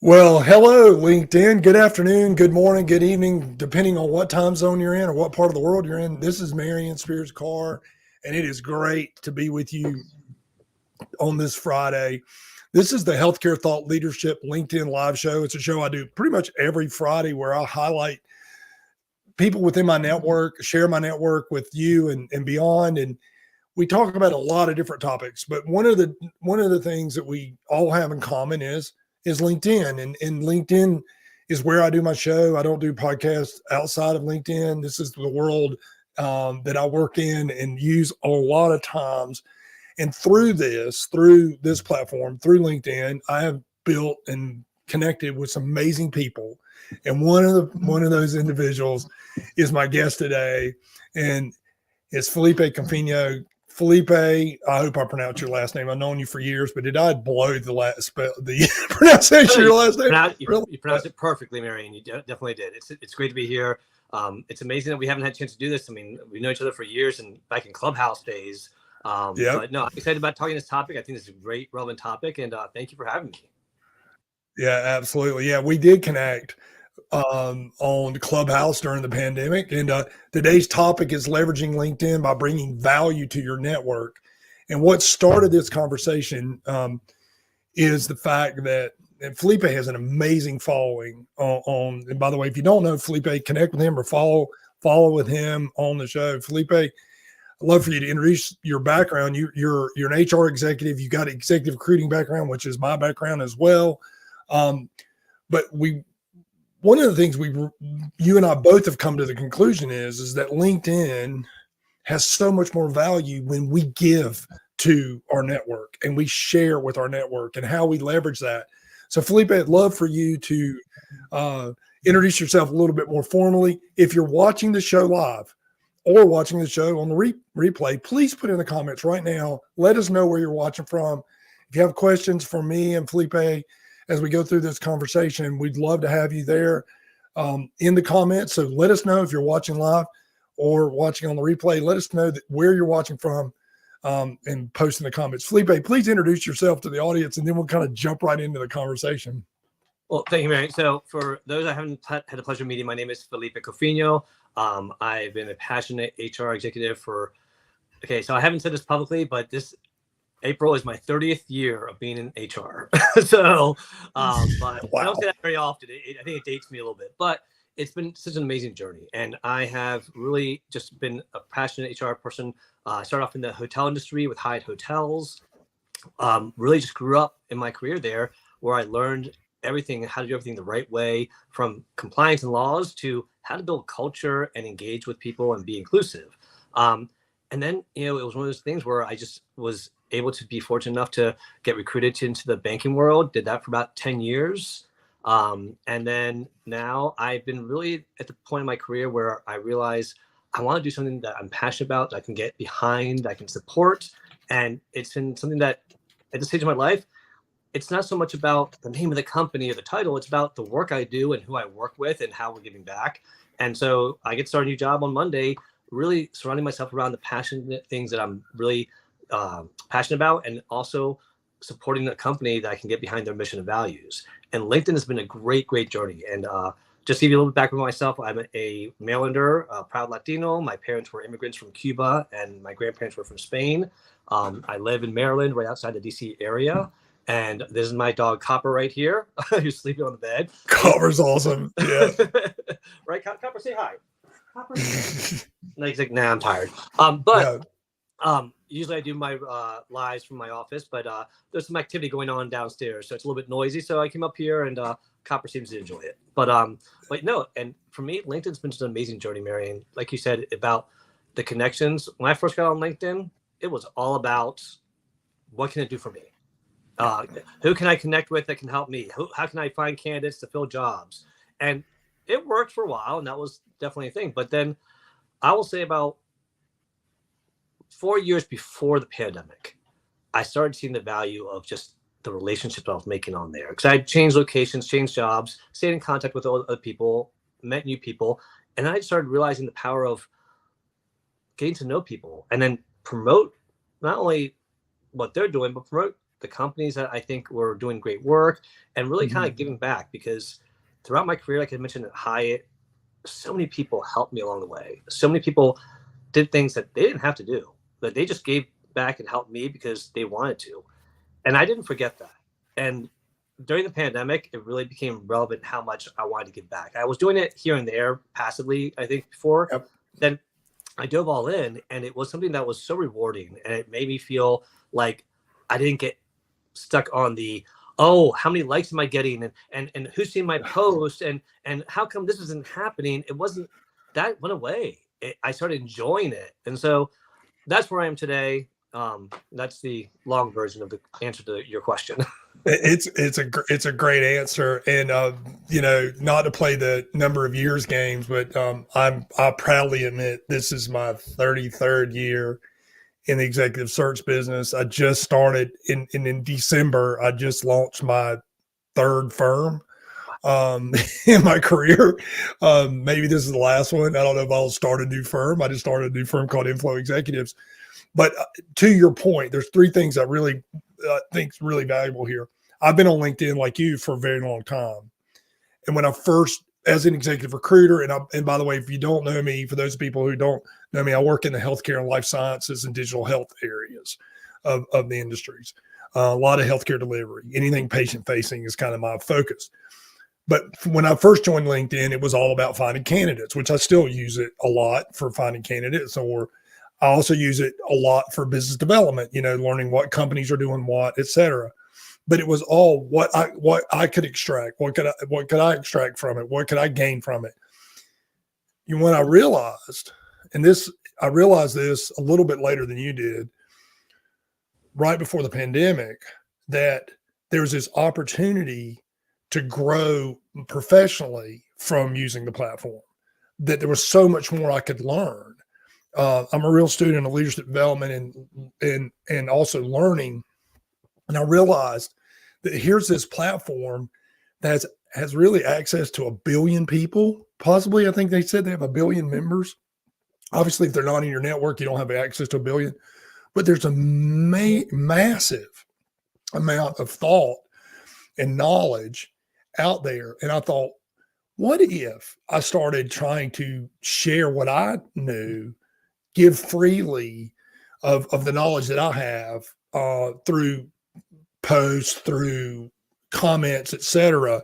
Well, hello, LinkedIn. Good afternoon, good morning, good evening, depending on what time zone you're in or what part of the world you're in. This is Marion Spears Carr, and it is great to be with you on this Friday. This is the Healthcare Thought Leadership LinkedIn Live Show. It's a show I do pretty much every Friday where I highlight people within my network, share my network with you and beyond. And we talk about a lot of different topics, but one of the things that we all have in common is LinkedIn, and LinkedIn is where I do my show. I don't do podcasts outside of LinkedIn. This is the world that I work in and use a lot of times. And through this platform, through LinkedIn, I have built and connected with some amazing people. And one of those individuals is my guest today, and it's Felipe Confino. Felipe, I hope I pronounced your last name. I've known you for years, but did I blow the pronunciation of your last name? You pronounced it perfectly, Marion. You definitely did. It's great to be here. It's amazing that we haven't had a chance to do this. I mean, we know each other for years and back in Clubhouse days. But no, I'm excited about talking this topic. I think it's a great, relevant topic, and thank you for having me. Yeah, absolutely. Yeah, we did connect on Clubhouse during the pandemic. And today's topic is leveraging LinkedIn by bringing value to your network. And what started this conversation is the fact that Felipe has an amazing following and by the way, if you don't know Felipe, connect with him or follow with him on the show. Felipe, I'd love for you to introduce your background. You're an HR executive. You got an executive recruiting background, which is my background as well. But one of the things you and I both have come to the conclusion is that LinkedIn has so much more value when we give to our network and we share with our network and how we leverage that. So Felipe, I'd love for you to introduce yourself a little bit more formally. If you're watching the show live or watching the show on the replay, please put in the comments right now. Let us know where you're watching from. If you have questions for me and Felipe as we go through this conversation, we'd love to have you there in the comments. So let us know if you're watching live or watching on the replay. Let us know where you're watching from and post in the comments. Felipe, please introduce yourself to the audience, and then we'll kind of jump right into the conversation. Well, thank you, Marion. So for those I haven't had the pleasure of meeting, my name is Felipe Confino. I've been a passionate HR executive so I haven't said this publicly, but April is my 30th year of being in HR. But wow. I don't say that very often. I think it dates me a little bit, but it's been such an amazing journey. And I have really just been a passionate HR person. I started off in the hotel industry with Hyatt Hotels. Really just grew up in my career there where I learned everything, how to do everything the right way, from compliance and laws to how to build culture and engage with people and be inclusive. And then, it was one of those things where I just was able to be fortunate enough to get recruited into the banking world, did that for about 10 years. And then now I've been really at the point in my career where I realize I want to do something that I'm passionate about, that I can get behind, that I can support. And it's been something that at this stage of my life, it's not so much about the name of the company or the title, it's about the work I do and who I work with and how we're giving back. And so I get started a new job on Monday, really surrounding myself around the passionate things that I'm really passionate about, and also supporting a company that I can get behind their mission and values. And LinkedIn has been a great, great journey. And just to give you a little bit back about myself, I'm a Mainlander, proud Latino. My parents were immigrants from Cuba, and my grandparents were from Spain. I live in Maryland, right outside the DC area. And this is my dog Copper right here, who's sleeping on the bed. Copper's awesome. Yeah. Right, Copper, say hi. Copper. No, he's like, nah, I'm tired. Usually I do my lives from my office, but there's some activity going on downstairs, so it's a little bit noisy. So I came up here, and Copper seems to enjoy it. But no, and for me, LinkedIn's been just an amazing journey, Marion. Like you said about the connections. When I first got on LinkedIn, it was all about what can it do for me? Who can I connect with that can help me? How can I find candidates to fill jobs? And it worked for a while, and that was definitely a thing. But then I will say about 4 years before the pandemic, I started seeing the value of just the relationships I was making on there. Because I changed locations, changed jobs, stayed in contact with other people, met new people. And then I started realizing the power of getting to know people and then promote not only what they're doing, but promote the companies that I think were doing great work, and really kind Mhm. of giving back, because throughout my career, like I mentioned at Hyatt, so many people helped me along the way. So many people did things that they didn't have to do, but they just gave back and helped me because they wanted to. And I didn't forget that. And during the pandemic, it really became relevant how much I wanted to give back. I was doing it here and there passively, I think, before. Yep. Then I dove all in, and it was something that was so rewarding, and it made me feel like I didn't get stuck on the, oh, how many likes am I getting, and who's seen my post, and how come this isn't happening. It wasn't, that went away. I started enjoying it, and so that's where I am today. That's the long version of the answer to your question. It's a great answer, and not to play the number of years games, but I proudly admit this is my 33rd year in the executive search business. I just started in December. I just launched my third firm in my career. Maybe this is the last one. I don't know if I'll start a new firm. I just started a new firm called Inflow Executives. But to your point, there's three things I really think is really valuable here. I've been on LinkedIn like you for a very long time. And when I first, as an executive recruiter, and by the way, if you don't know me, for those people who don't know me, I work in the healthcare and life sciences and digital health areas of the industries. A lot of healthcare delivery, anything patient facing is kind of my focus. But when I first joined LinkedIn, it was all about finding candidates, which I still use it a lot for finding candidates, or I also use it a lot for business development, learning what companies are doing what, et cetera. But it was all what I could extract. What could I extract from it? What could I gain from it? When I realized, I realized this a little bit later than you did, right before the pandemic, that there's this opportunity to grow professionally from using the platform, that there was so much more I could learn. I'm a real student of leadership development and also learning. And I realized that here's this platform that has really access to 1 billion people. Possibly, I think they said they have 1 billion members. Obviously, if they're not in your network, you don't have access to 1 billion. But there's a massive amount of thought and knowledge out there. And I thought, what if I started trying to share what I knew, give freely of the knowledge that I have through posts, through comments, etc.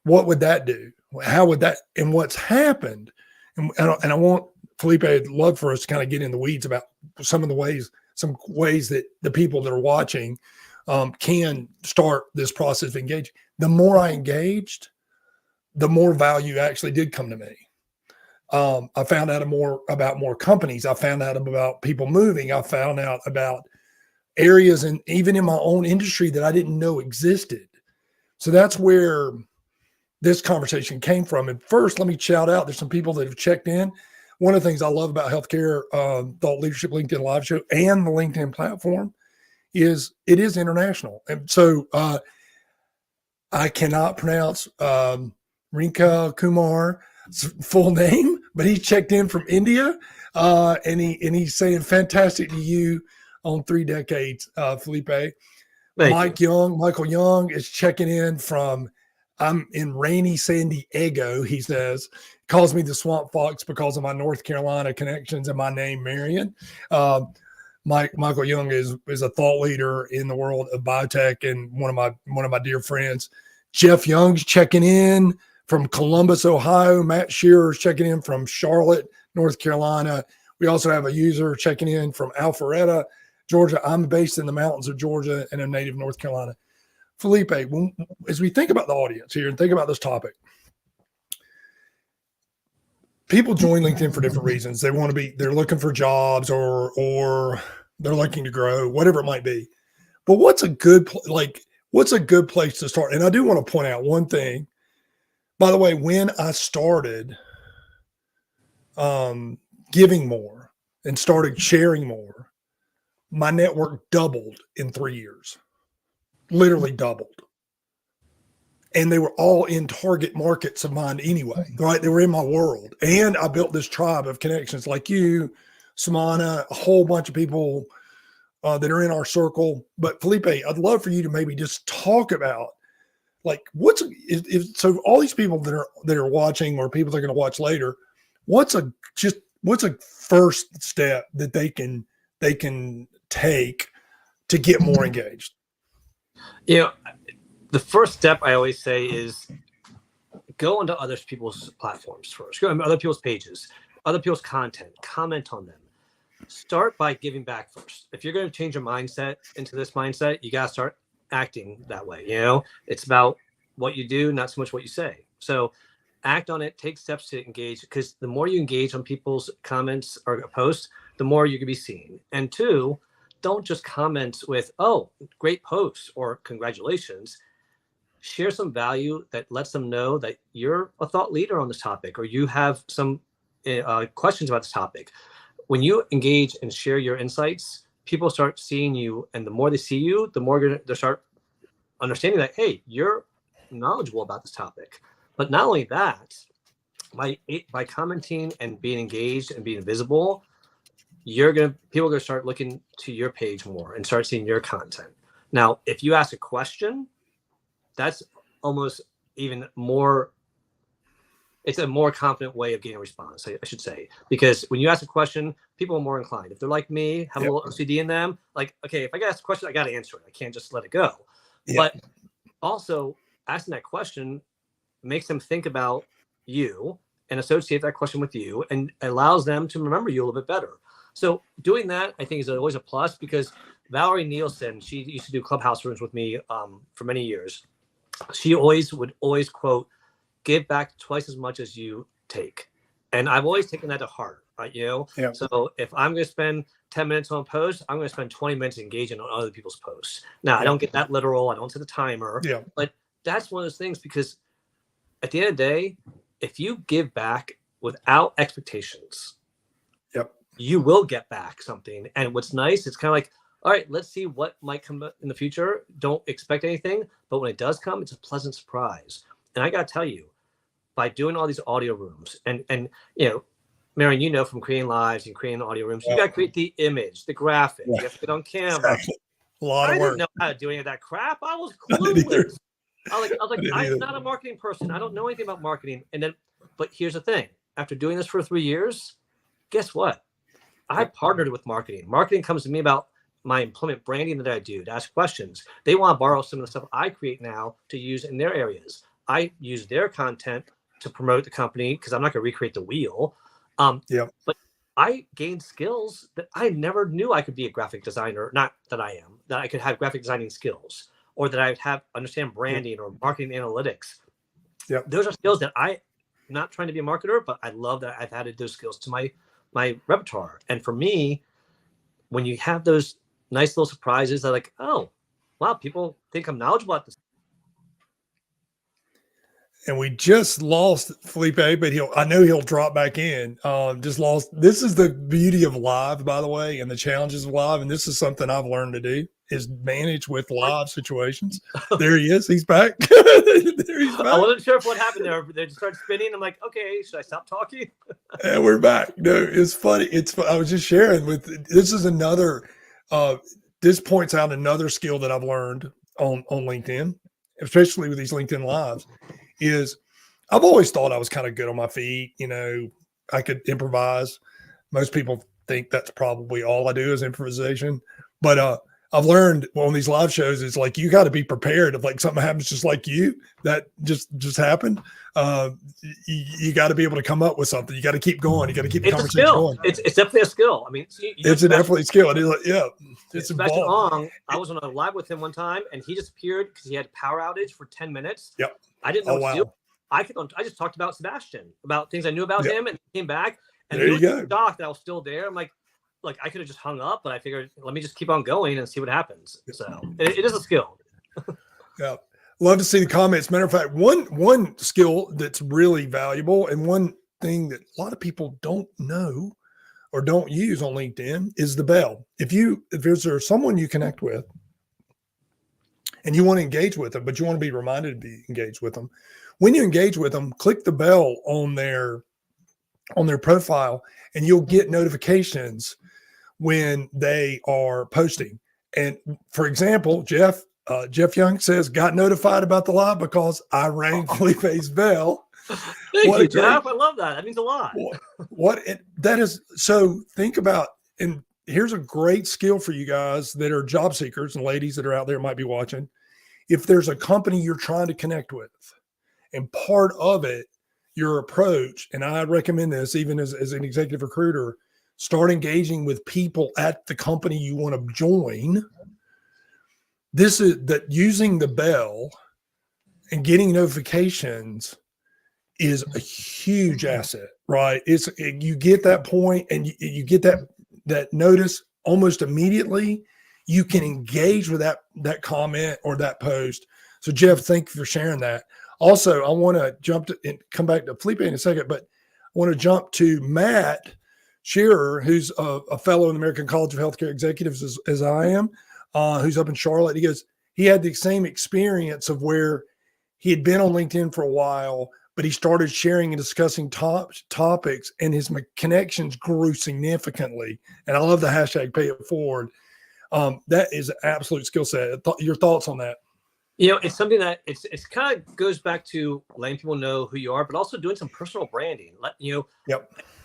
What would that do? How would that, and what's happened? And I want Felipe, I'd love for us to kind of get in the weeds about some ways that the people that are watching can start this process of engaging. The more I engaged, the more value actually did come to me. I found out about more companies. I found out about people moving. I found out about areas, and even in my own industry, that I didn't know existed. So that's where this conversation came from. And first, let me shout out, there's some people that have checked in. One of the things I love about healthcare, Thought Leadership LinkedIn Live Show and the LinkedIn platform is it is international. And so I cannot pronounce Rinka Kumar's full name, but he checked in from India, and he's saying fantastic to you on 3 decades, Felipe. Michael Young is checking in from, I'm in rainy San Diego, he says, calls me the Swamp Fox because of my North Carolina connections and my name, Marion. Michael Young is a thought leader in the world of biotech and one of my dear friends. Jeff Young's checking in from Columbus, Ohio. Matt Shearer's checking in from Charlotte, North Carolina. We also have a user checking in from Alpharetta, Georgia. I'm based in the mountains of Georgia and I'm native of North Carolina. Felipe, as we think about the audience here and think about this topic, people join LinkedIn for different reasons. They're looking for jobs or they're looking to grow, whatever it might be. But what's a good place to start? And I do want to point out one thing. By the way, when I started giving more and started sharing more, my network doubled in 3 years, literally doubled. And they were all in target markets of mine anyway, right? They were in my world. And I built this tribe of connections like you, Samana, a whole bunch of people that are in our circle. But Felipe, I'd love for you to maybe just talk about like so all these people that are watching or people that are going to watch later, what's a first step that they can take to get more engaged? The first step I always say is go onto other people's platforms first, go on other people's pages, other people's content, comment on them. Start by giving back first. If you're going to change your mindset into this mindset, you got to start acting that way. It's about what you do, not so much what you say. So act on it, take steps to engage, because the more you engage on people's comments or posts, the more you can be seen. And two, don't just comment with, oh, great post or congratulations. Share some value that lets them know that you're a thought leader on this topic, or you have some questions about this topic. When you engage and share your insights, people start seeing you, and the more they see you, the more they start understanding that, hey, you're knowledgeable about this topic. But not only that, by commenting and being engaged and being visible, people are going to start looking to your page more and start seeing your content. Now, if you ask a question, that's almost even more. It's a more confident way of getting a response, I should say, because when you ask a question, people are more inclined. If they're like me, have a little OCD in them, like, okay, if I got to ask a question, I got to answer it. I can't just let it go. But also asking that question makes them think about you and associate that question with you, and allows them to remember you a little bit better. So doing that, I think, is always a plus, because Valerie Nielsen, she used to do Clubhouse rooms with me for many years. She would always quote, give back twice as much as you take. And I've always taken that to heart, right? So if I'm going to spend 10 minutes on a post, I'm going to spend 20 minutes engaging on other people's posts. Now, I don't get that literal. I don't set the timer. But that's one of those things, because at the end of the day, if you give back without expectations, you will get back something. And what's nice, it's kind of like, all right, let's see what might come in the future. Don't expect anything. But when it does come, it's a pleasant surprise. And I got to tell you, by doing all these audio rooms, and Marion, from creating lives and creating audio rooms, you got to create the image, the graphic. You have to get on camera. Exactly. A lot of work. I didn't know how to do any of that crap. I was clueless. I was like, I'm not a marketing person. I don't know anything about marketing. But here's the thing. After doing this for 3 years, guess what? I partnered with marketing. Marketing comes to me about my employment branding that I do, to ask questions. They want to borrow some of the stuff I create now to use in their areas. I use their content to promote the company, because I'm not going to recreate the wheel. But I gained skills that I never knew I could be a graphic designer. Not that I am, that I could have graphic designing skills, or that I would understand branding or marketing analytics. Those are skills that I'm not trying to be a marketer, but I love that I've added those skills to my repertoire. And for me, when you have those nice little surprises, they're like, oh, wow, people think I'm knowledgeable at this. And we just lost Felipe, but I know he'll drop back in. Just lost. This is the beauty of live, by the way, and the challenges of live. And this is something I've learned to do, is manage with live situations. There he is. He's back. There he's back. I wasn't sure what happened there. They just started spinning. I'm like, okay, should I stop talking? And we're back. No, it's funny. I was just sharing this is another, this points out another skill that I've learned on LinkedIn, especially with these LinkedIn lives, is I've always thought I was kind of good on my feet. I could improvise. Most people think that's probably all I do is improvisation. But I've learned on these live shows, it's like, you got to be prepared if like something happens just like that just happened. You got to be able to come up with something. You got to keep going. You got to keep the conversation going. It's definitely a skill. I mean, it's definitely a skill. It is it's Sebastian Ong, I was on a live with him one time, and he disappeared because he had a power outage for 10 minutes. I didn't know what to do. I just talked about Sebastian, about things I knew about him, and he came back, and he was shocked that I was still there. I'm like I could have just hung up, but I figured, let me just keep on going and see what happens. So it is a skill. Love to see the comments. Matter of fact, one skill that's really valuable, and one thing that a lot of people don't know or don't use on LinkedIn, is the bell. If there's someone you connect with and you want to engage with them, but you want to be reminded to be engaged with them, when you engage with them, click the bell on their profile, and you'll get notifications when they are posting. And for example, Jeff Young says, got notified about the live because I rang Felipe's bell. Thank you, Jeff. I love that. That means a lot. That is. So think about, and here's a great skill for you guys that are job seekers and ladies that are out there might be watching. If there's a company you're trying to connect with, and part of it, your approach, and I recommend this even as an executive recruiter, start engaging with people at the company you want to join. This is that using the bell and getting notifications is a huge asset, right? You get that point and you get that notice almost immediately. You can engage with that comment or that post. So Jeff, thank you for sharing that. Also, I want to jump to and come back to Felipe in a second, but I want to jump to Matt Shearer, who's a fellow in the American College of Healthcare Executives as I am, who's up in Charlotte. He goes, he had the same experience of where he had been on LinkedIn for a while, but he started sharing and discussing topics, and his connections grew significantly. And I love the hashtag pay it forward. That is an absolute skill set. Your thoughts on that? It's something that it's kind of goes back to letting people know who you are, but also doing some personal branding. Yep.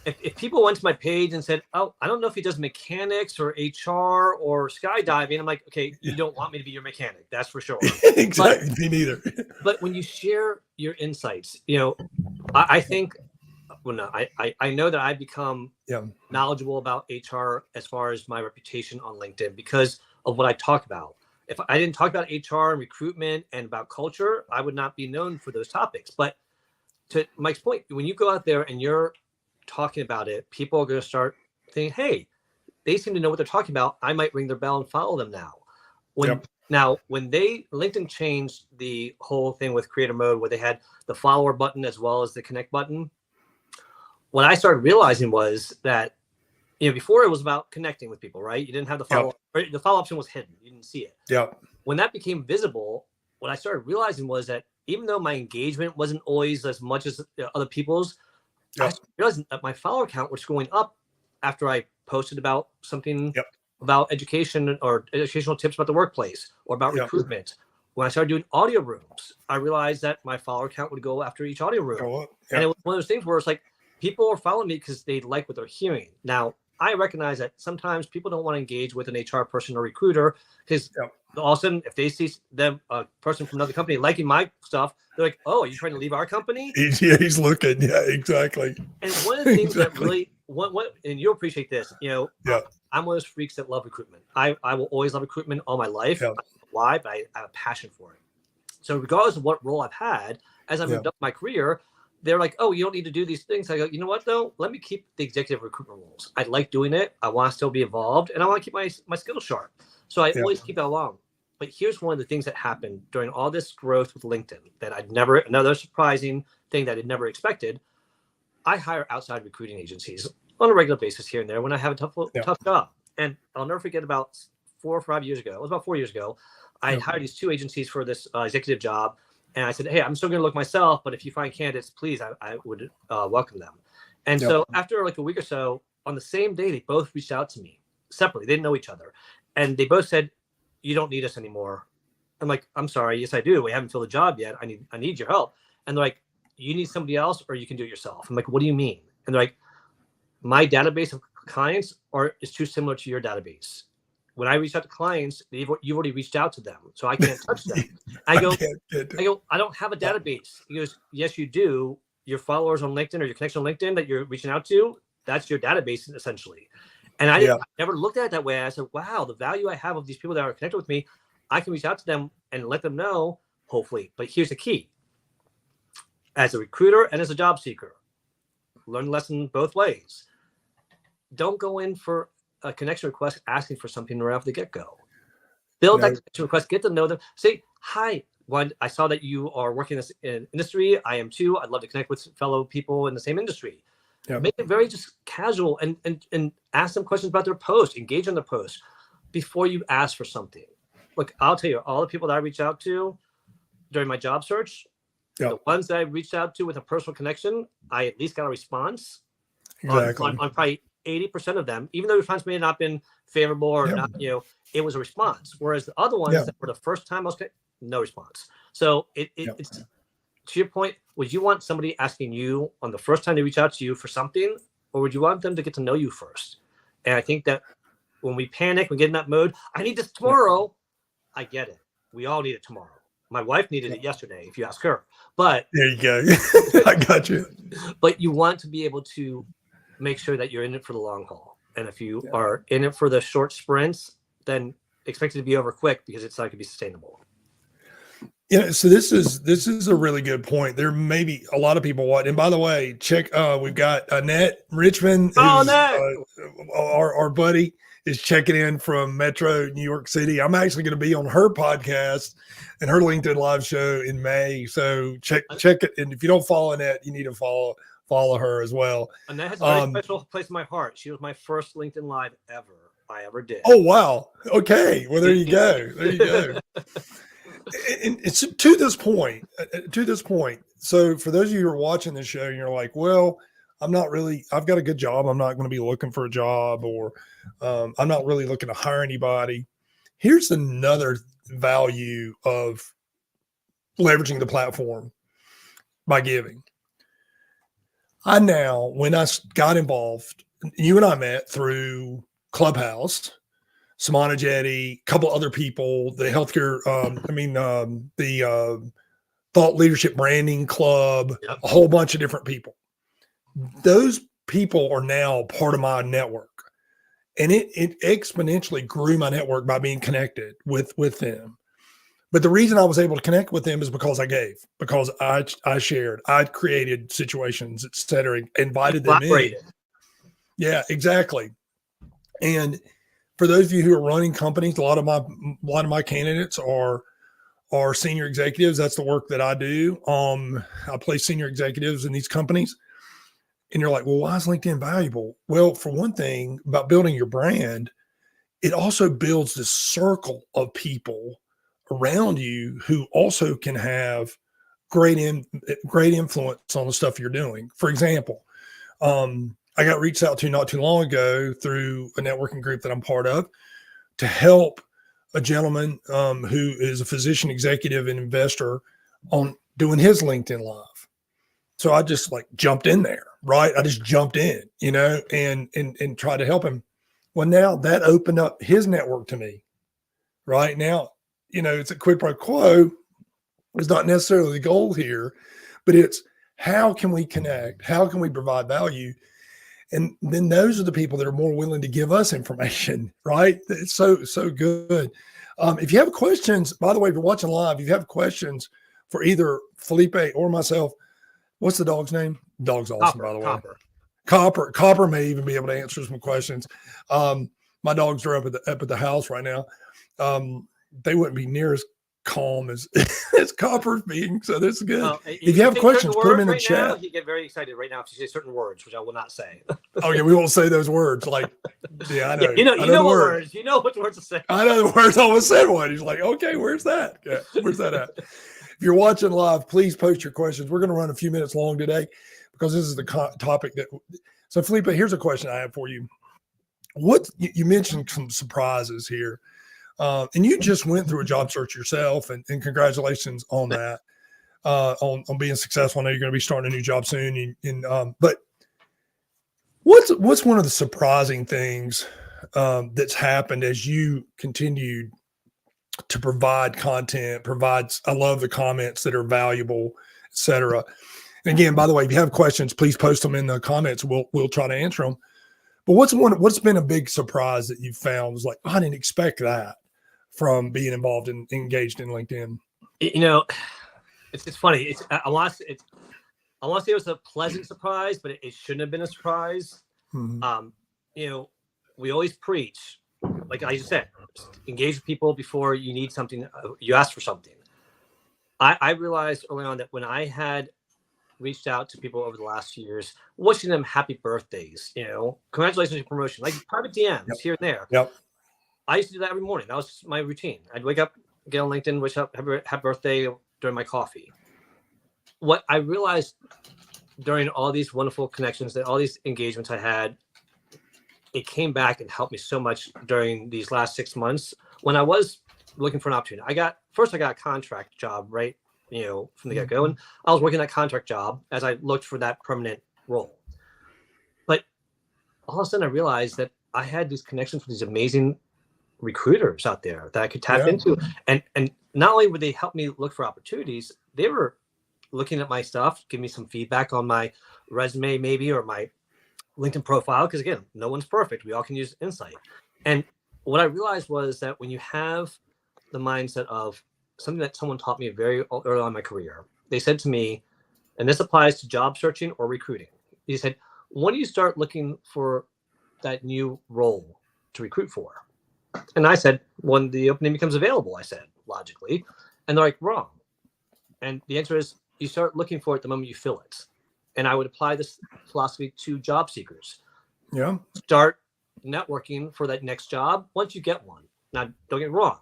If people went to my page and said, "Oh, I don't know if he does mechanics or HR or skydiving," I'm like, "Okay, you don't want me to be your mechanic, that's for sure." Exactly, me neither. But when you share your insights, I think, well, no, I know that I've become knowledgeable about HR as far as my reputation on LinkedIn because of what I talk about. If I didn't talk about HR and recruitment and about culture, I would not be known for those topics. But to Mike's point, when you go out there and you're talking about it, people are going to start thinking, hey, they seem to know what they're talking about. I might ring their bell and follow them now. Now, when LinkedIn changed the whole thing with creator mode, where they had the follower button as well as the connect button, what I started realizing was that, before it was about connecting with people, right? You didn't have the follow. The follow option was hidden. You didn't see it. Yeah. When that became visible, what I started realizing was that even though my engagement wasn't always as much as other people's, I realized that my follower count was going up after I posted about something about education or educational tips about the workplace or about recruitment. When I started doing audio rooms, I realized that my follower count would go after each audio room. And it was one of those things where it's like people are following me because they like what they're hearing. Now, I recognize that sometimes people don't want to engage with an HR person or recruiter because all of a sudden, if they see a person from another company liking my stuff, they're like, "Oh, are you trying to leave our company?" He's looking. Yeah, exactly. And one of the things that really, and you'll appreciate this, I'm one of those freaks that love recruitment. I will always love recruitment all my life. I don't know why, but I have a passion for it. So regardless of what role I've had, as I moved up my career, they're like, "Oh, you don't need to do these things." I go, "You know what, though? Let me keep the executive recruitment roles. I like doing it. I want to still be involved, and I want to keep my skills sharp." So I always keep that along. But here's one of the things that happened during all this growth with LinkedIn that another surprising thing that I'd never expected. I hire outside recruiting agencies on a regular basis here and there when I have a tough job. And I'll never forget about 4 or 5 years ago. It was about 4 years ago. I hired these 2 agencies for this executive job. And I said, "Hey, I'm still going to look myself, but if you find candidates, please, I would welcome them." And so after like a week or so, on the same day, they both reached out to me separately. They didn't know each other. And they both said, "You don't need us anymore." I'm like, "I'm sorry. Yes, I do. We haven't filled the job yet. I need your help." And they're like, "You need somebody else or you can do it yourself." I'm like, "What do you mean?" And they're like, "My database of clients is too similar to your database. When I reach out to clients, you've already reached out to them, so I can't touch them." I go, "I don't have a database." He goes, "Yes, you do. Your followers on LinkedIn or your connection on LinkedIn that you're reaching out to, that's your database essentially." And I never looked at it that way. I said, "Wow, the value I have of these people that are connected with me, I can reach out to them and let them know, hopefully." But here's the key. As a recruiter and as a job seeker, learn the lesson both ways. Don't go in for a connection request asking for something right off the get-go. Build that connection request, get to know them. Say, "Hi, I saw that you are working in this industry. I am too. I'd love to connect with fellow people in the same industry." Make it very just casual and ask them questions about their post, engage on their post before you ask for something. Look, I'll tell you, all the people that I reached out to during my job search, the ones that I reached out to with a personal connection, I at least got a response on probably 80% of them, even though the response may not have been favorable or Yeah. not, it was a response. Whereas the other ones Yeah. that were the first time I was no response. So it's to your point, would you want somebody asking you on the first time they reach out to you for something, or would you want them to get to know you first? And I think that when we panic, we get in that mode, I need this tomorrow. I get it. We all need it tomorrow. My wife needed it yesterday, if you ask her. But there you go. I got you. But you want to be able to make sure that you're in it for the long haul. And if you are in it for the short sprints, then expect it to be over quick, because it's not going to be sustainable. Yeah, so this is a really good point. There may be a lot of people watching. And by the way, check. We've got Annette Richmond, who's, our buddy, is checking in from Metro New York City. I'm actually going to be on her podcast and her LinkedIn Live show in May. So check it. And if you don't follow Annette, you need to follow her as well. Annette has a very special place in my heart. She was my first LinkedIn Live I ever did. Oh wow! Okay, well there you go. There you go. And it's to this point. So for those of you who are watching this show, and you're like, well, I've got a good job. I'm not going to be looking for a job, or I'm not really looking to hire anybody. Here's another value of leveraging the platform by giving. When I got involved, you and I met through Clubhouse, Samana Jetty, a couple other people, the healthcare, the Thought Leadership Branding Club, a whole bunch of different people. Those people are now part of my network, and it exponentially grew my network by being connected with them. But the reason I was able to connect with them is because I gave, because I shared, I created situations, et cetera, invited them in. Yeah, exactly. And for those of you who are running companies, a lot of my candidates are senior executives. That's the work that I do. I place senior executives in these companies. And you're like, well, why is LinkedIn valuable? Well, for one thing, about building your brand, it also builds this circle of people around you who also can have great influence on the stuff you're doing. For example, I got reached out to not too long ago through a networking group that I'm part of to help a gentleman who is a physician executive and investor on doing his LinkedIn Live. So I just jumped in there, right? I just jumped in, and tried to help him. Well, now that opened up his network to me. Right now, it's a quid pro quo. It's not necessarily the goal here, but it's how can we connect? How can we provide value? And then those are the people that are more willing to give us information, right? It's so good. If you have questions, by the way, if you're watching live, if you have questions for either Felipe or myself, what's the dog's name? Dog's awesome, by the way. Copper may even be able to answer some questions. My dogs are up at the house right now. They wouldn't be near as calm as Copper's being, so this is good. If you have questions, put them in the chat. Now, you get very excited right now if you say certain words, which I will not say. Oh yeah, we won't say those words. I know. You know what words. You know what words to say. I know the words. I almost said one. He's like, okay, where's that? Yeah, where's that at? If you're watching live, please post your questions. We're going to run a few minutes long today because this is the topic that. So, Felipe, here's a question I have for you. What you mentioned some surprises here. And you just went through a job search yourself, and congratulations on that, on being successful. I know you're going to be starting a new job soon. But what's one of the surprising things that's happened as you continued to provide content, I love the comments that are valuable, et cetera. And again, by the way, if you have questions, please post them in the comments. We'll try to answer them. But what's been a big surprise that you found was I didn't expect that from being involved and engaged in LinkedIn? It's funny. I want to say it was a pleasant surprise, but it shouldn't have been a surprise. Mm-hmm. We always preach, like I just said, engage with people before you need something. You ask for something. I realized early on that when I had reached out to people over the last few years, wishing them happy birthdays, congratulations on your promotion, like private DMs here and there. Yep. I used to do that every morning. That was my routine. I'd wake up, get on LinkedIn, wish up, happy birthday during my coffee. What I realized during all these wonderful connections, that all these engagements I had, it came back and helped me so much during these last 6 months when I was looking for an opportunity. I got a contract job, right? From the get-go, and I was working that contract job as I looked for that permanent role. But all of a sudden I realized that I had these connections with these amazing recruiters out there that I could tap into. And not only would they help me look for opportunities, they were looking at my stuff, give me some feedback on my resume maybe, or my LinkedIn profile. Because again, no one's perfect. We all can use insight. And what I realized was that when you have the mindset of something that someone taught me very early on in my career, they said to me, and this applies to job searching or recruiting. He said, when do you start looking for that new role to recruit for? And I said, when the opening becomes available, I said, logically. And they're like, wrong. And the answer is, you start looking for it the moment you feel it. And I would apply this philosophy to job seekers. Yeah. Start networking for that next job once you get one. Now, don't get me wrong.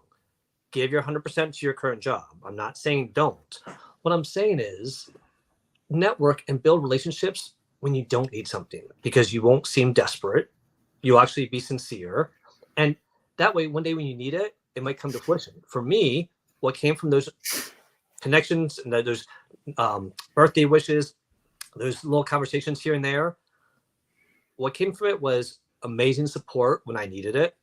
Give your 100% to your current job. I'm not saying don't. What I'm saying is network and build relationships when you don't need something, because you won't seem desperate. You'll actually be sincere. And that way, one day when you need it, it might come to fruition. For me, what came from those connections and those birthday wishes, those little conversations here and there, what came from it was amazing support when I needed it.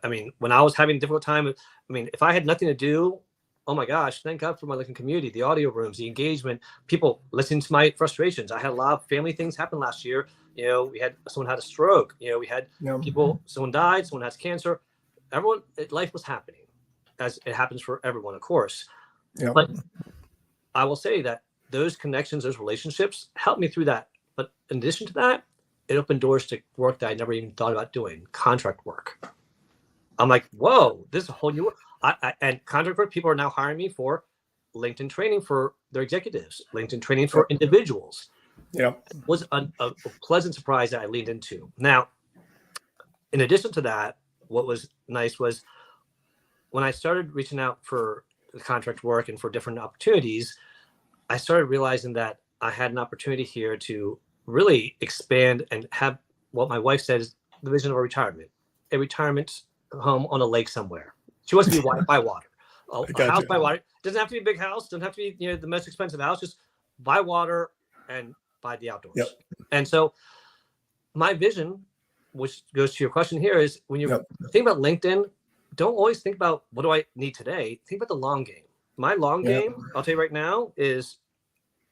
I mean, when I was having a difficult time, if I had nothing to do, oh my gosh, thank God for my LinkedIn community, the audio rooms, the engagement, people listening to my frustrations. I had a lot of family things happen last year. Someone had a stroke. We had people, someone died, someone has cancer. Life was happening, as it happens for everyone, of course. Yeah. But I will say that those connections, those relationships helped me through that. But in addition to that, it opened doors to work that I never even thought about doing, contract work. I'm like, whoa, this is a whole new, and contract work, people are now hiring me for LinkedIn training for their executives, LinkedIn training for individuals. Yeah. It was a pleasant surprise that I leaned into. Now, in addition to that, what was nice was when I started reaching out for the contract work and for different opportunities, I started realizing that I had an opportunity here to really expand and have what my wife said is the vision of a retirement home on a lake somewhere. She wants to be by water, a house by water. It doesn't have to be a big house. Doesn't have to be the most expensive house. Just by water and by the outdoors. Yep. And so my vision, which goes to your question here, is when you think about LinkedIn, don't always think about what do I need today. Think about the long game. My long game, I'll tell you right now, is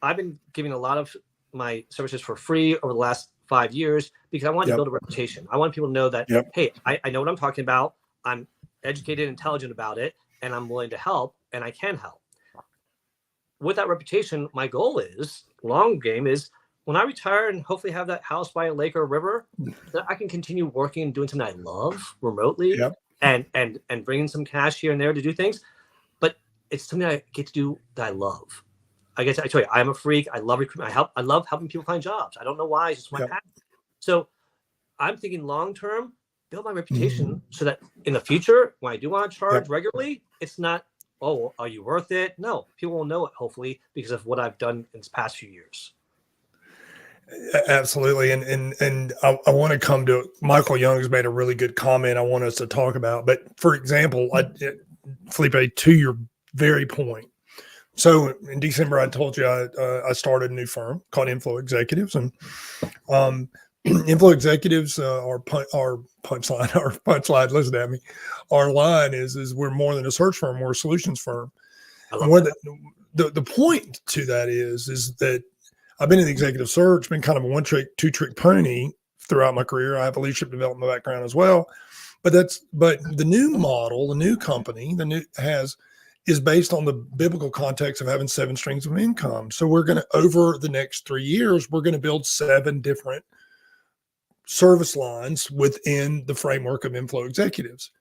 I've been giving a lot of my services for free over the last 5 years because I want to build a reputation. I want people to know that, hey, I know what I'm talking about. I'm educated, intelligent about it, and I'm willing to help, and I can help. With that reputation, my goal is, long game is, when I retire and hopefully have that house by a lake or a river, that I can continue working and doing something I love remotely and bringing some cash here and there to do things. But it's something I get to do that I love. I tell you, I'm a freak. I love recruitment. I love helping people find jobs. I don't know why. It's just my passion. So I'm thinking long term, build my reputation so that in the future, when I do want to charge regularly, it's not, oh, are you worth it? No, people will know it, hopefully, because of what I've done in the past few years. Absolutely. And I want to come to, Michael Young has made a really good comment I want us to talk about. But for example, Felipe, to your very point. So in December, I told you I started a new firm called Inflow Executives, and Inflow Executives, our punchline. Listen at me. Our line is we're more than a search firm; we're a solutions firm. And what the point to that is that I've been in the executive search, been kind of a two-trick pony throughout my career. I have a leadership development background as well, but the new model, the new company, is based on the biblical context of having 7 streams of income. So we're going to, over the next 3 years, we're going to build 7 different service lines within the framework of Inflow Executives.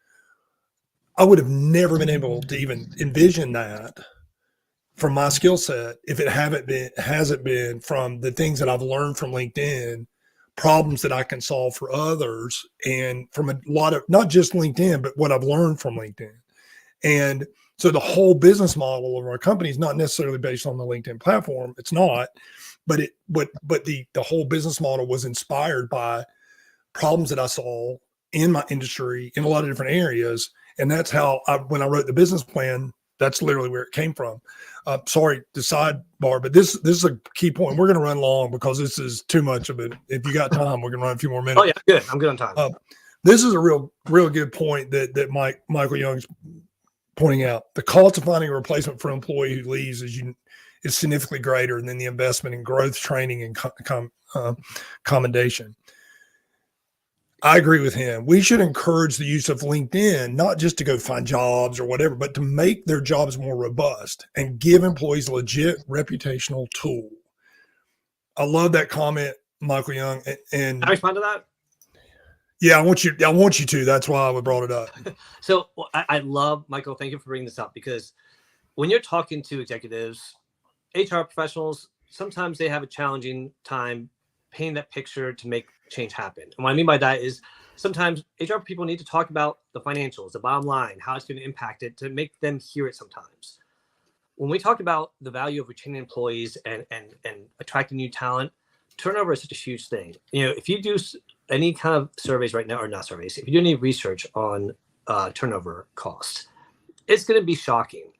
I would have never been able to even envision that from my skill set if it hasn't been from the things that I've learned from LinkedIn, problems that I can solve for others, and from a lot of, not just LinkedIn, but what I've learned from LinkedIn. And so the whole business model of our company is not necessarily based on the LinkedIn platform. It's not, but the whole business model was inspired by problems that I saw in my industry in a lot of different areas. And that's how when I wrote the business plan, that's literally where it came from. Sorry, the sidebar, but this is a key point. We're going to run long because this is too much of it. If you got time, we're going to run a few more minutes. Oh yeah, good. I'm good on time. This is a real good point that Michael Young's pointing out. The cost of finding a replacement for an employee who leaves is significantly greater than the investment in growth, training, and commendation. I agree with him. We should encourage the use of LinkedIn, not just to go find jobs or whatever, but to make their jobs more robust and give employees a legit reputational tool. I love that comment, Michael Young. And Can I respond to that? Yeah, I want you to. That's why I brought it up. So I love, Michael, thank you for bringing this up, because when you're talking to executives, HR professionals, sometimes they have a challenging time painting that picture to make change happen. And what I mean by that is sometimes HR people need to talk about the financials, the bottom line, how it's going to impact it, to make them hear it sometimes. When we talk about the value of retaining employees and attracting new talent, turnover is such a huge thing. If you do any kind of surveys right now, or not surveys, if you do any research on turnover costs, it's going to be shocking.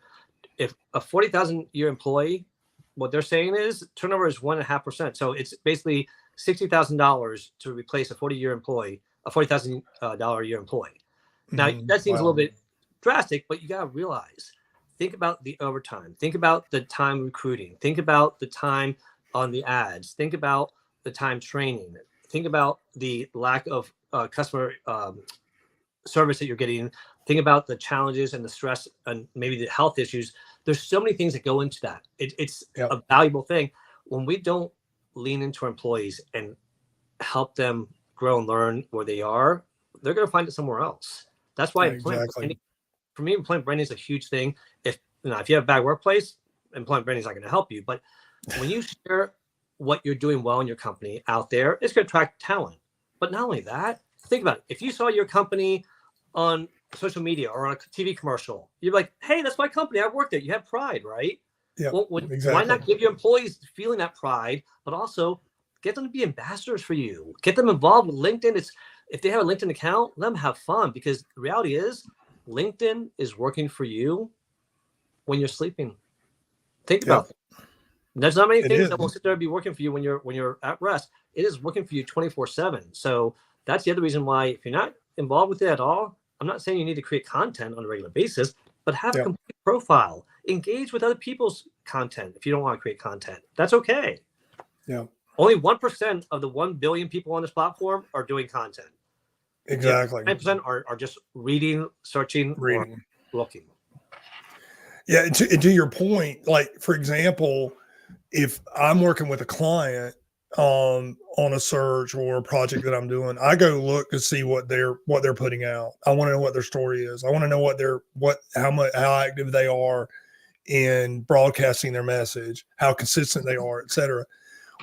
If a 40,000 year employee, what they're saying is turnover is 1.5%. So it's basically $60,000 to replace a 40-year employee, a $40,000 a year employee. Now that seems a little bit drastic, but you got to realize, think about the overtime, think about the time recruiting, think about the time on the ads, think about the time training, think about the lack of customer service that you're getting, think about the challenges and the stress and maybe the health issues. There's so many things that go into that. It's a valuable thing. When we don't lean into our employees and help them grow and learn where they are, they're going to find it somewhere else. That's why employment branding, for me, employment branding is a huge thing. If you have a bad workplace, employment branding is not going to help you. But when you share what you're doing well in your company out there, it's going to attract talent. But not only that, think about it. If you saw your company on social media or on a TV commercial, you're like, hey, that's my company. I work there. You have pride, right? Yeah, well, exactly. Why not give your employees feeling that pride, but also get them to be ambassadors for you? Get them involved with LinkedIn. If they have a LinkedIn account, let them have fun, because the reality is LinkedIn is working for you when you're sleeping. Think about it. There's not many things that will sit there and be working for you when you're at rest. It is working for you 24/7. So that's the other reason why, if you're not involved with it at all, I'm not saying you need to create content on a regular basis, but have a complete profile. Engage with other people's content. If you don't want to create content, that's okay. Yeah. Only 1% of the 1 billion people on this platform are doing content. Exactly. 9% are just reading, searching, or looking. Yeah. And to your point, like, for example, if I'm working with a client on a search or a project that I'm doing, I go look to see what they're putting out. I want to know what their story is. I want to know how active they are in broadcasting their message, how consistent they are, et cetera.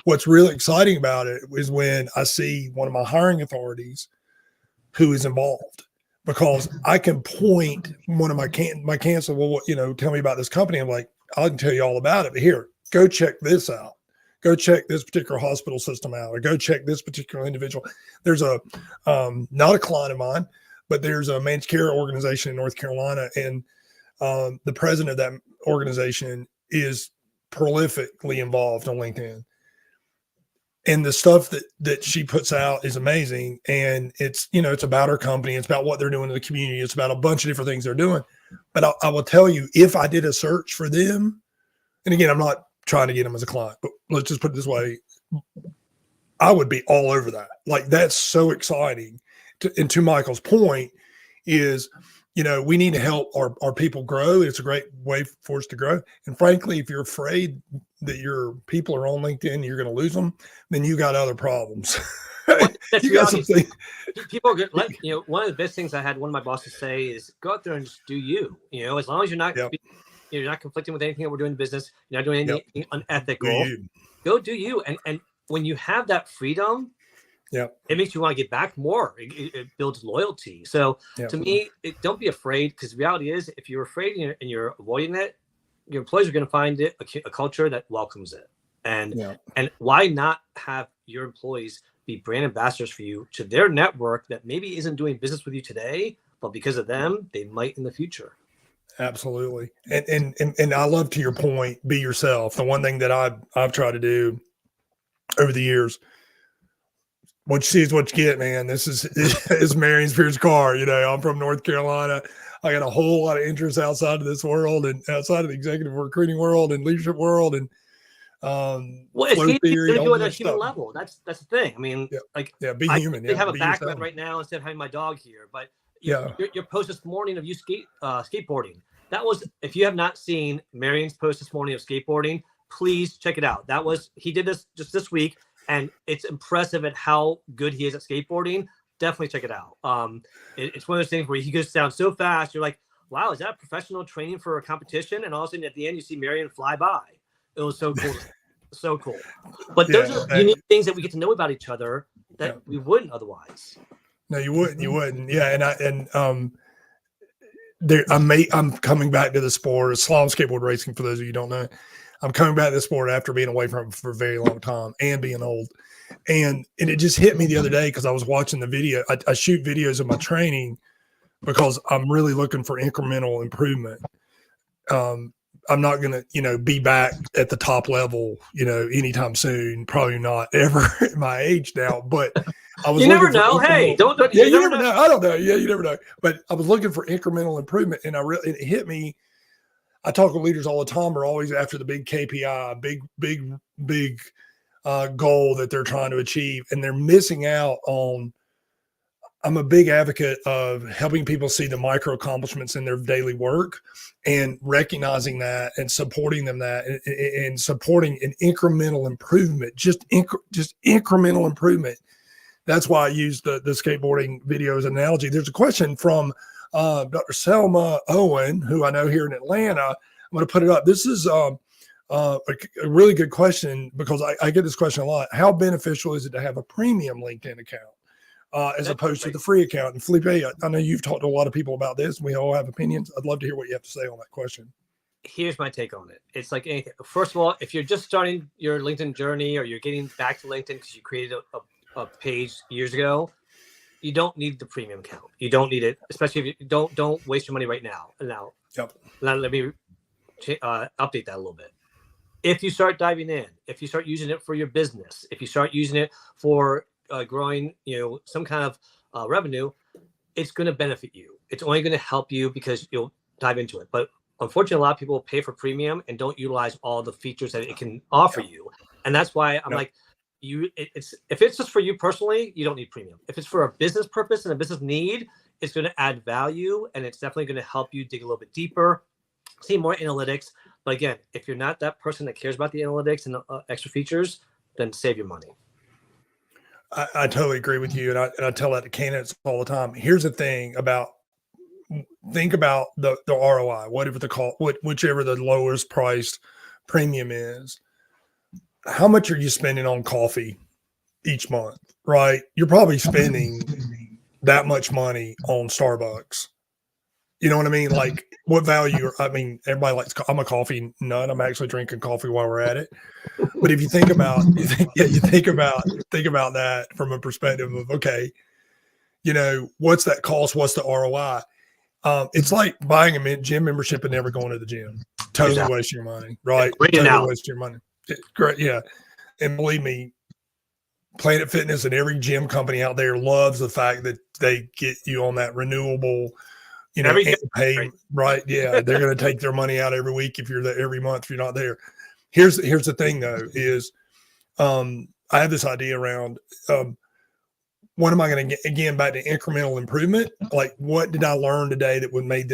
What's really exciting about it is when I see one of my hiring authorities who is involved, because I can point one of my cancel, well, tell me about this company. I'm like, I can tell you all about it, but here, go check this out. Go check this particular hospital system out, or go check this particular individual. There's not a client of mine, but there's a managed care organization in North Carolina, and the president of that organization is prolifically involved on LinkedIn. And the stuff that she puts out is amazing. And it's about her company. It's about what they're doing in the community. It's about a bunch of different things they're doing. But I will tell you, if I did a search for them, and again, I'm not trying to get them as a client, but let's just put it this way, I would be all over that. Like, that's so exciting. And to Michael's point is, we need to help our people grow. It's a great way for us to grow. And frankly, if you're afraid that your people are on LinkedIn, you're going to lose them, then you got other problems. You got something. People are good. One of the best things I had one of my bosses say is, go out there and just do you. As long as you're not, you're not conflicting with anything that we're doing in business, you're not doing anything unethical. Go do you. And when you have that freedom, it makes you want to get back more. It builds loyalty. So to me, don't be afraid, because the reality is, if you're afraid and you're avoiding it, your employees are going to find it a culture that welcomes it. And why not have your employees be brand ambassadors for you to their network that maybe isn't doing business with you today, but because of them, they might in the future. Absolutely. And I love, to your point, be yourself. The one thing that I've tried to do over the years, what you see is what you get, man. This is Marion Spears Carr. I'm from North Carolina. I got a whole lot of interests outside of this world and outside of the executive recruiting world and leadership world and well, it's going to do it at a human level. That's the thing. I mean, be human. I have a background right now instead of having my dog here, but your post this morning of you skateboarding. That was, if you have not seen Marion's post this morning of skateboarding, please check it out. He did this just this week, and it's impressive at how good he is at skateboarding. Definitely check it out. It's one of those things where he goes down so fast. You're like, wow, is that professional training for a competition? And all of a sudden at the end, you see Marion fly by. It was so cool. So cool. But those are unique things that we get to know about each other that we wouldn't otherwise. No, you wouldn't. Yeah. I'm coming back to the sport, slalom skateboard racing, for those of you who don't know. I'm coming back to the sport after being away from it for a very long time and being old. And it just hit me the other day because I was watching the video. I shoot videos of my training because I'm really looking for incremental improvement. I'm not going to, be back at the top level, anytime soon. Probably not ever at my age now, but I was. You never know. Hey, don't. Yeah, you never know. I don't know. Yeah, you never know. But I was looking for incremental improvement, and it hit me. I talk with leaders all the time. We're always after the big KPI, big goal that they're trying to achieve, and they're missing out on. I'm a big advocate of helping people see the micro accomplishments in their daily work and recognizing that and supporting them and supporting an incremental improvement, just incremental improvement. That's why I use the skateboarding video as an analogy. There's a question from Dr. Selma Owen, who I know here in Atlanta. I'm going to put it up. This is a really good question because I get this question a lot. How beneficial is it to have a premium LinkedIn account? As opposed to the free account? And Felipe, I know you've talked to a lot of people about this. We all have opinions. I'd love to hear what you have to say on that question. Here's my take on it. It's like anything. First of all, if you're just starting your LinkedIn journey or you're getting back to LinkedIn because you created a page years ago, you don't need the premium account. You don't need it, especially if you don't waste your money right now. Now, let me update that a little bit. If you start diving in, if you start using it for your business, if you start using it for growing, some kind of revenue, it's going to benefit you. It's only going to help you because you'll dive into it. But unfortunately, a lot of people pay for premium and don't utilize all the features that it can offer you. And that's why I'm like, if it's just for you personally, you don't need premium. If it's for a business purpose and a business need, it's going to add value, and it's definitely going to help you dig a little bit deeper, see more analytics. But again, if you're not that person that cares about the analytics and the extra features, then save your money. I totally agree with you. And I tell that to candidates all the time. Here's the thing think about the ROI, whichever the lowest priced premium is. How much are you spending on coffee each month, right? You're probably spending that much money on Starbucks. You know what I mean? Like, what value? Everybody likes. I'm a coffee nut. I'm actually drinking coffee while we're at it. But if you think about, think about that from a perspective of, okay, what's that cost? What's the ROI? It's like buying a gym membership and never going to the gym. Totally wasting your money, right? Totally wasting your money. Great, yeah. And believe me, Planet Fitness and every gym company out there loves the fact that they get you on that renewable. Pay, right? Yeah, they're going to take their money out every week if you're there, every month if you're not there. Here's the thing though, is I have this idea around what am I going to get, again, back to incremental improvement? Like, what did I learn today that would make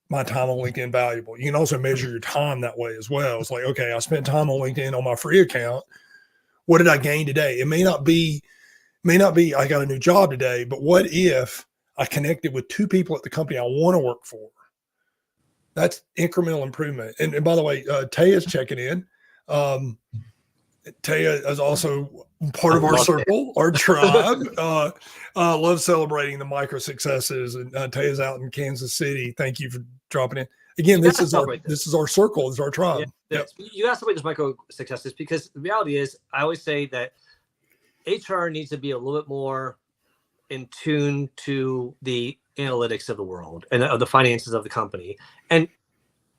my time on LinkedIn valuable? You can also measure your time that way as well. It's like, okay, I spent time on LinkedIn on my free account. What did I gain today? It may not be I got a new job today, but what if I connected with 2 people at the company I want to work for? That's incremental improvement. And by the way, Taya's checking in. Taya is also part of our circle, our tribe. Love celebrating the micro successes. And Taya's out in Kansas City. Thank you for dropping in. Again, this is our circle, is our tribe. You got to celebrate those micro successes because the reality is, I always say that HR needs to be a little bit more in tune to the analytics of the world and of the finances of the company. And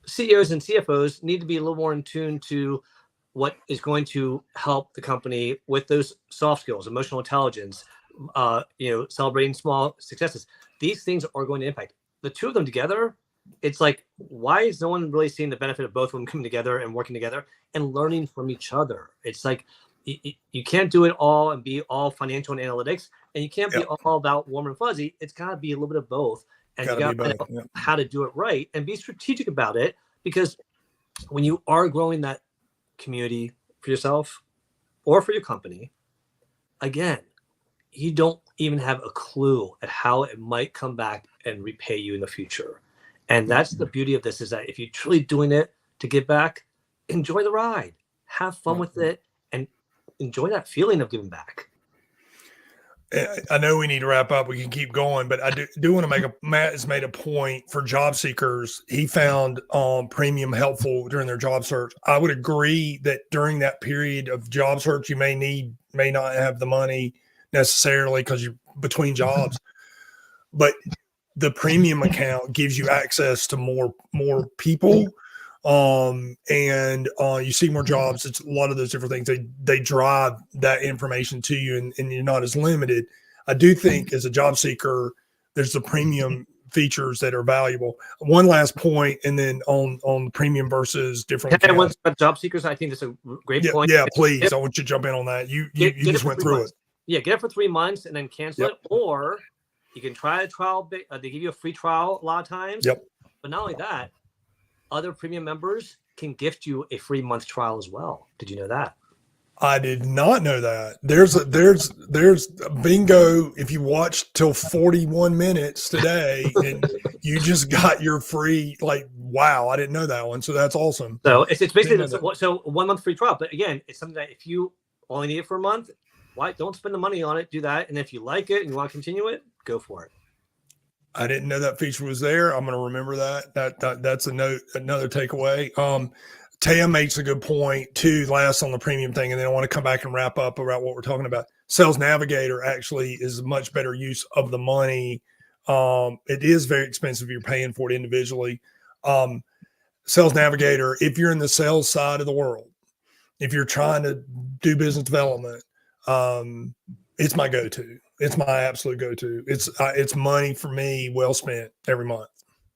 CEOs and CFOs need to be a little more in tune to what is going to help the company with those soft skills, emotional intelligence, celebrating small successes. These things are going to impact the two of them together. It's like, why is no one really seeing the benefit of both of them coming together and working together and learning from each other? It's like, you can't do it all and be all financial and analytics, and you can't be all about warm and fuzzy. It's got to be a little bit of both, and you got to know how to do it right and be strategic about it. Because when you are growing that community for yourself or for your company, again, you don't even have a clue at how it might come back and repay you in the future. And that's the beauty of this, is that if you're truly doing it to give back, enjoy the ride, have fun with it, and enjoy that feeling of giving back. I know we need to wrap up. We can keep going, but I do want to make Matt has made a point for job seekers. He found Premium helpful during their job search. I would agree that during that period of job search, you may not have the money necessarily because you're between jobs, but the Premium account gives you access to more people. You see more jobs. It's a lot of those different things. They drive that information to you, and you're not as limited. I do think as a job seeker, there's the Premium features that are valuable. One last point, and then on Premium versus different. Once job seekers, I think that's a great point. Yeah, please. I want you to jump in on that. You just went through it. Yeah, get it for 3 months and then cancel it, or you can try a trial. They give you a free trial a lot of times. Yep. But not only that, other Premium members can gift you a free month trial as well. Did you know that? I did not know that. There's bingo. If you watch till 41 minutes today and you just got your free, wow, I didn't know that one. So that's awesome. So it's basically, so 1 month free trial. But again, it's something that if you only need it for a month, why don't spend the money on it, do that. And if you like it and you want to continue it, go for it. I didn't know that feature was there. I'm going to remember that. That's another takeaway. Taya makes a good point too, last on the Premium thing, and then I want to come back and wrap up about what we're talking about. Sales Navigator actually is a much better use of the money. It is very expensive. You're paying for it individually. Sales Navigator, if you're in the sales side of the world, if you're trying to do business development, it's my go-to. It's my absolute go-to. It's money for me, well spent every month.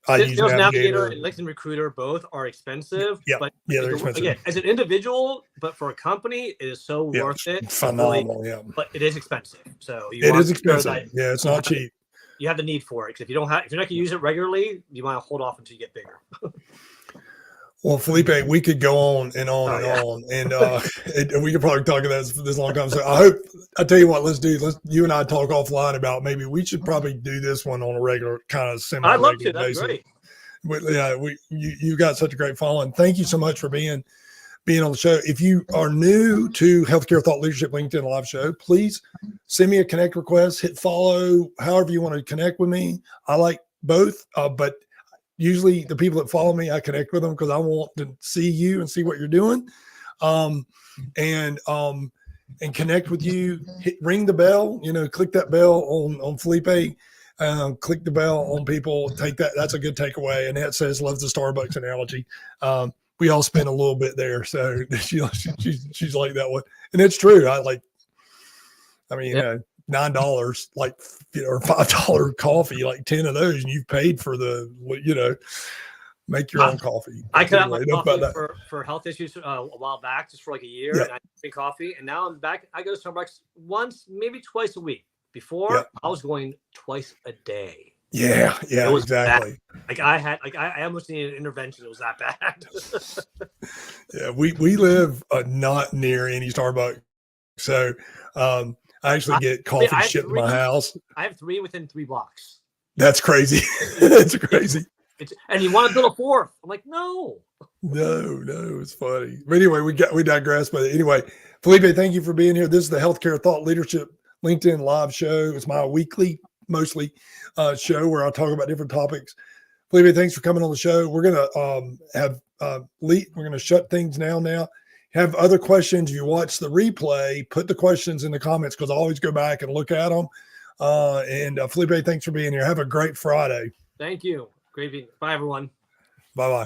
I use Navigator and LinkedIn Recruiter, both are expensive. But they're expensive. Again, as an individual, but for a company, it is so worth it. Phenomenal, But it is expensive. So it is expensive. It's not cheap. You have the need for it. If you're not going to use it regularly, you want to hold off until you get bigger. Well, Felipe, we could go on and on, and we could probably talk about this long time. So I tell you what, you and I talk offline about maybe we should probably do this one on a regular kind of I'd love to. That's great. But yeah, you got such a great following. Thank you so much for being on the show. If you are new to Healthcare Thought Leadership LinkedIn Live show, please send me a connect request, hit follow, however you want to connect with me. I like both, but usually the people that follow me, I connect with them because I want to see you and see what you're doing, and connect with you. Ring the bell, click that bell on Felipe, click the bell on people. Take that. That's a good takeaway. And that says, love the Starbucks analogy. We all spend a little bit there. So she's like that one. And it's true. $9, or $5 coffee, 10 of those, and you've paid for make your own coffee. I cut out my coffee for health issues a while back, just for a year, and I drink coffee, and now I'm back. I go to Starbucks once, maybe twice a week. Before, I was going twice a day. Yeah, exactly. Bad. I almost needed an intervention. It was that bad. Yeah, we live not near any Starbucks, so I actually get coffee shipped to my house. I have 3 within 3 blocks. That's crazy. That's crazy. And you want to build a 4th? I'm like, no. No, it's funny. But anyway, we digress. But anyway, Felipe, thank you for being here. This is the Healthcare Thought Leadership LinkedIn Live show. It's my weekly, mostly, show where I talk about different topics. Felipe, thanks for coming on the show. We're gonna we're gonna shut things down now. have other questions, if you watch the replay, put the questions in the comments because I always go back and look at them. And Felipe, thanks for being here. Have a great Friday. Thank you. Great being. Bye, everyone. Bye-bye.